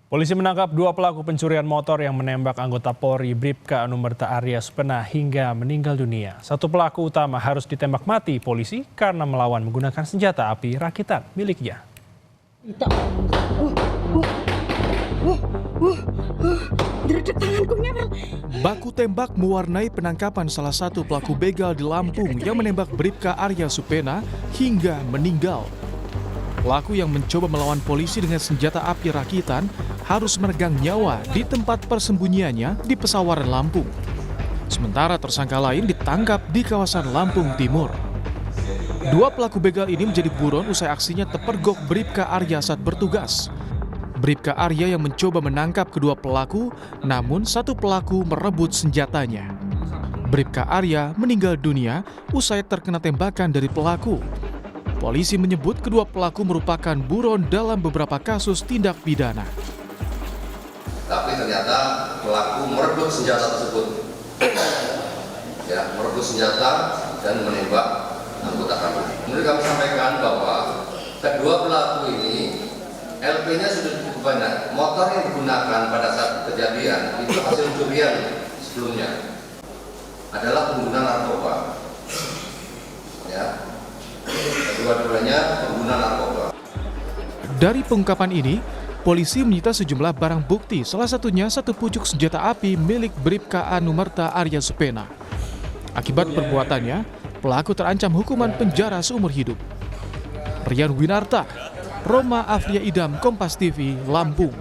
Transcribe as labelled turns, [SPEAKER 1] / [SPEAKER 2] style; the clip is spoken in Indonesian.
[SPEAKER 1] Polisi menangkap dua pelaku pencurian motor yang menembak anggota Polri Bribka Anumerta Arya Supena hingga meninggal dunia. Satu pelaku utama harus ditembak mati polisi karena melawan menggunakan senjata api rakitan miliknya.
[SPEAKER 2] Baku tembak mewarnai penangkapan salah satu pelaku begal di Lampung yang menembak Bribka Arya Supena hingga meninggal. Pelaku yang mencoba melawan polisi dengan senjata api rakitan harus meregang nyawa di tempat persembunyiannya di Pesawaran, Lampung. Sementara tersangka lain ditangkap di kawasan Lampung Timur. Dua pelaku begal ini menjadi buron usai aksinya terpergok Bribka Arya saat bertugas. Bribka Arya yang mencoba menangkap kedua pelaku, namun satu pelaku merebut senjatanya. Bribka Arya meninggal dunia usai terkena tembakan dari pelaku. Polisi menyebut kedua pelaku merupakan buron dalam beberapa kasus tindak pidana.
[SPEAKER 3] Tapi ternyata pelaku merebut senjata tersebut, merebut senjata dan menembak anggota kami. Kemudian kami sampaikan bahwa kedua pelaku ini LP-nya sudah cukup banyak. Motor yang digunakan pada saat kejadian itu hasil curian sebelumnya adalah pengguna narkoba. Kedua-duanya pengguna narkoba.
[SPEAKER 2] Dari pengungkapan ini, polisi menyita sejumlah barang bukti, salah satunya satu pucuk senjata api milik Bribka Anumerta Arya Supena. Akibat perbuatannya, pelaku terancam hukuman penjara seumur hidup. Rian Winarta, Roma Afria Idam, Kompas TV, Lampung.